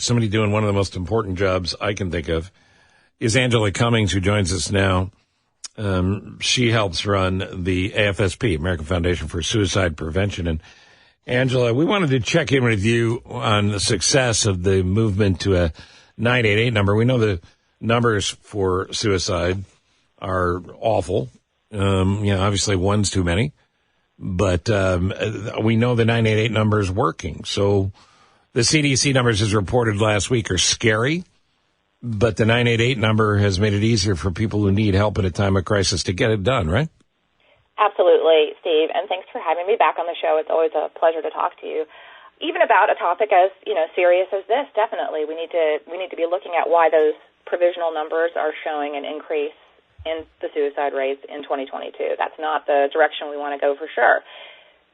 somebody doing one of the most important jobs I can think of, is Angela Cummings, who joins us now. She helps run the AFSP, American Foundation for Suicide Prevention. And Angela, we wanted to check in with you on the success of the movement to a 988 number. We know the numbers for suicide are awful. Obviously one's too many, but we know the 988 number is working. So the CDC numbers, as reported last week, are scary, but the 988 number has made it easier for people who need help at a time of crisis to get it done, right? Absolutely, Steve, and thanks for having me back on the show. It's always a pleasure to talk to you. Even about a topic as serious as this, definitely we need to be looking at why those provisional numbers are showing an increase in the suicide rates in 2022. That's not the direction we want to go for sure.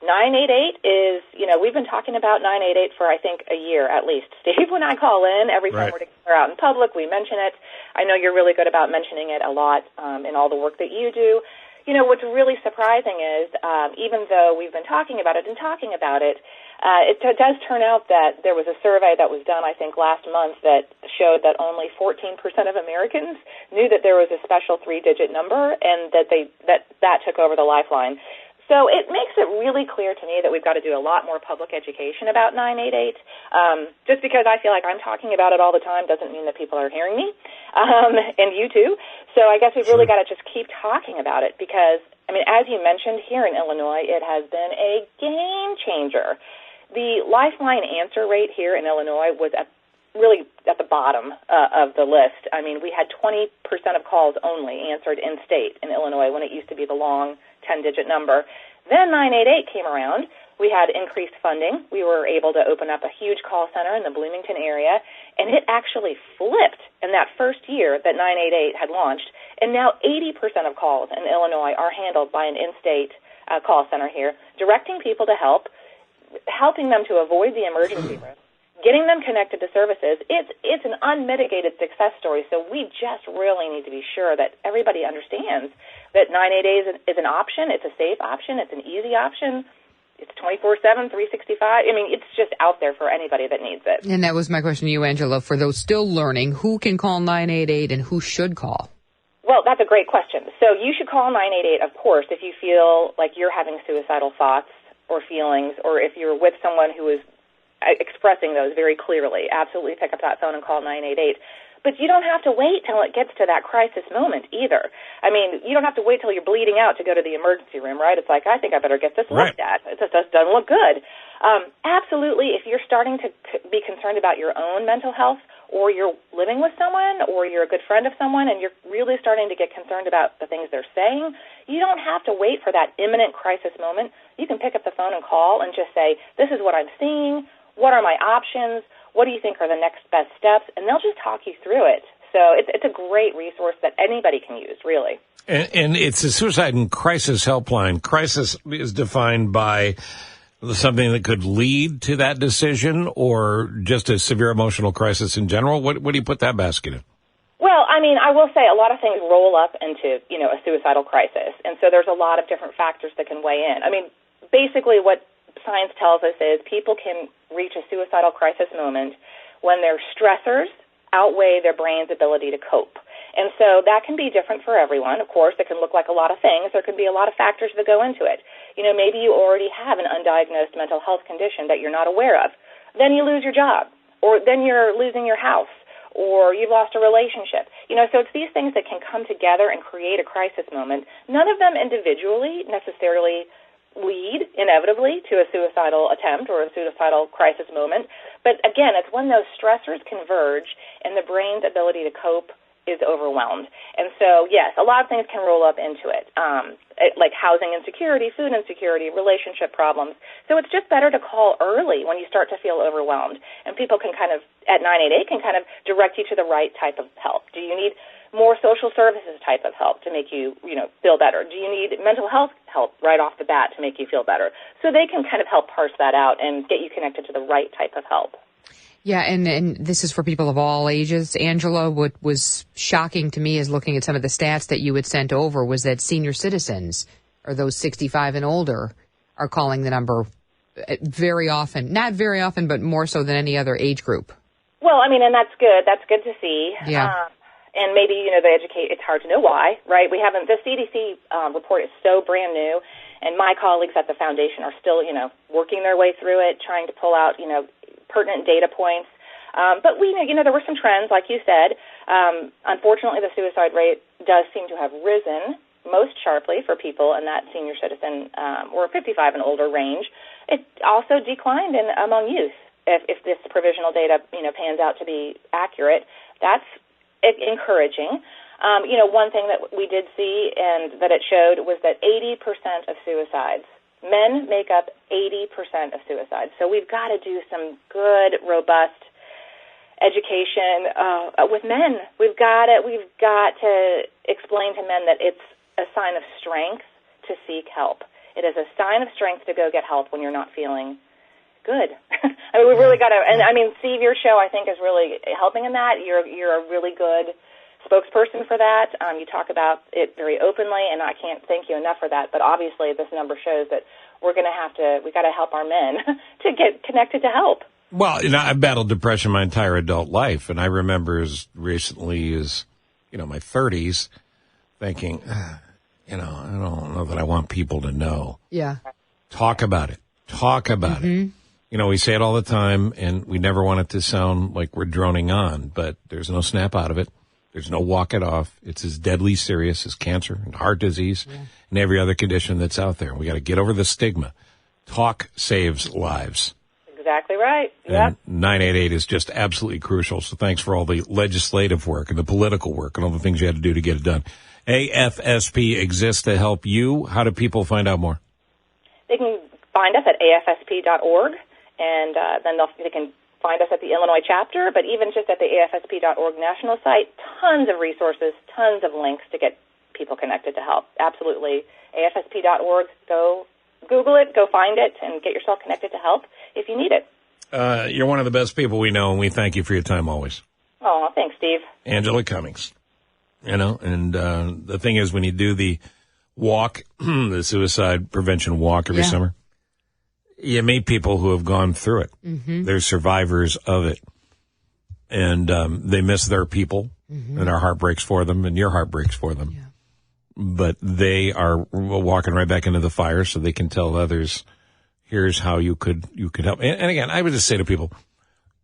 988 is, we've been talking about 988 for, I think, a year at least. Steve, when I call in, every time we're out in public, we mention it. I know you're really good about mentioning it a lot in all the work that you do. What's really surprising is, even though we've been talking about it, it does turn out that there was a survey that was done, I think, last month that showed that only 14% of Americans knew that there was a special 3-digit number and that that took over the lifeline. So it makes it really clear to me that we've got to do a lot more public education about 988. Just because I feel like I'm talking about it all the time doesn't mean that people are hearing me, and you too. So I guess we've really got to just keep talking about it because, as you mentioned, here in Illinois, it has been a game changer. The lifeline answer rate here in Illinois was really at the bottom of the list. We had 20% of calls only answered in state in Illinois when it used to be the long 10-digit number. Then 988 came around. We had increased funding. We were able to open up a huge call center in the Bloomington area, and it actually flipped in that first year that 988 had launched. And now 80% of calls in Illinois are handled by an in-state call center here, directing people to help, helping them to avoid the emergency room, getting them connected to services. It's an unmitigated success story, so we just really need to be sure that everybody understands that 988 is an option. It's a safe option. It's an easy option. It's 24/7, 365. It's just out there for anybody that needs it. And that was my question to you, Angela. For those still learning, who can call 988 and who should call? Well, that's a great question. So you should call 988, of course, if you feel like you're having suicidal thoughts or feelings, or if you're with someone who is expressing those very clearly. Absolutely pick up that phone and call 988. But you don't have to wait till it gets to that crisis moment either. You don't have to wait till you're bleeding out to go to the emergency room, right? It's like, I think I better get this looked at. It just doesn't look good. Absolutely, if you're starting to be concerned about your own mental health, or you're living with someone, or you're a good friend of someone, and you're really starting to get concerned about the things they're saying, you don't have to wait for that imminent crisis moment. You can pick up the phone and call and just say, this is what I'm seeing. What are my options? What do you think are the next best steps? And they'll just talk you through it. So it's a great resource that anybody can use, really. And it's a suicide and crisis helpline. Crisis is defined by something that could lead to that decision, or just a severe emotional crisis in general. What do you put that basket in? Well, I will say a lot of things roll up into, a suicidal crisis. And so there's a lot of different factors that can weigh in. Basically what science tells us is people can reach a suicidal crisis moment when their stressors outweigh their brain's ability to cope. And so that can be different for everyone. Of course, it can look like a lot of things. There could be a lot of factors that go into it. Maybe you already have an undiagnosed mental health condition that you're not aware of. Then you lose your job, or then you're losing your house, or you've lost a relationship. So it's these things that can come together and create a crisis moment. None of them individually necessarily lead inevitably to a suicidal attempt or a suicidal crisis moment. But again, it's when those stressors converge and the brain's ability to cope is overwhelmed. And so, yes, a lot of things can roll up into it, like housing insecurity, food insecurity, relationship problems. So it's just better to call early when you start to feel overwhelmed. And people can at 988, can direct you to the right type of help. Do you need more social services type of help to make you, feel better? Do you need mental health help right off the bat to make you feel better? So they can help parse that out and get you connected to the right type of help. Yeah, and this is for people of all ages. Angela, what was shocking to me is looking at some of the stats that you had sent over was that senior citizens, or those 65 and older, are calling the number very often. Not very often, but more so than any other age group. Well, I mean, and that's good. That's good to see. Yeah. And maybe, it's hard to know why, right? The CDC report is so brand new, and my colleagues at the foundation are still, working their way through it, trying to pull out, pertinent data points. But we know, there were some trends, like you said. Unfortunately, the suicide rate does seem to have risen most sharply for people in that senior citizen or 55 and older range. It also declined among youth. If this provisional data, pans out to be accurate, that's encouraging. One thing that we did see and that it showed was that 80% of suicides, men make up 80% of suicides. So we've got to do some good, robust education with men. We've got to explain to men that it's a sign of strength to seek help. It is a sign of strength to go get help when you're not feeling good. I mean, we really got to, and I mean, Steve, your show, I think, is really helping in that. You're a really good spokesperson for that. You talk about it very openly, and I can't thank you enough for that. But obviously, this number shows that we got to help our men to get connected to help. Well, I've battled depression my entire adult life, and I remember as recently as, my 30s thinking, I don't know that I want people to know. Yeah. Talk about it. Talk about it. We say it all the time, and we never want it to sound like we're droning on, but there's no snap out of it. There's no walk it off. It's as deadly serious as cancer and heart disease and every other condition that's out there. We got to get over the stigma. Talk saves lives. Exactly right. And 988 is just absolutely crucial. So thanks for all the legislative work and the political work and all the things you had to do to get it done. AFSP exists to help you. How do people find out more? They can find us at afsp.org, and then they can find us at the Illinois chapter, but even just at the afsp.org national site, tons of resources, tons of links to get people connected to help. Absolutely. afsp.org, go Google it, go find it, and get yourself connected to help if you need it. You're one of the best people we know, and we thank you for your time always. Oh, thanks, Steve. Angela Cummings. And the thing is, when you do the walk, the suicide prevention walk every summer, you meet people who have gone through it. They're survivors of it. And they miss their people, and our heart breaks for them, and your heart breaks for them. Yeah. But they are walking right back into the fire so they can tell others, here's how you could help. And again, I would just say to people,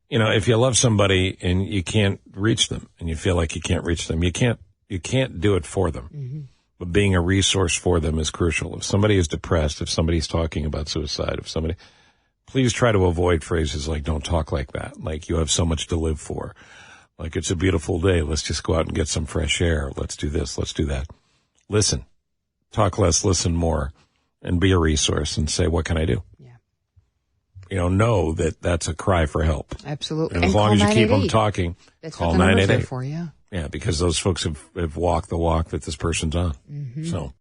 if you love somebody and you can't reach them and you feel like you can't reach them, you can't do it for them. But being a resource for them is crucial. If somebody is depressed, if somebody's talking about suicide, please try to avoid phrases like, don't talk like that. Like, you have so much to live for. Like, it's a beautiful day. Let's just go out and get some fresh air. Let's do this. Let's do that. Listen. Talk less, listen more, and be a resource and say, what can I do? Yeah. Know that that's a cry for help. Absolutely. And as long as you keep them talking, that's call 988. For you. Yeah, because those folks have walked the walk that this person's on. So.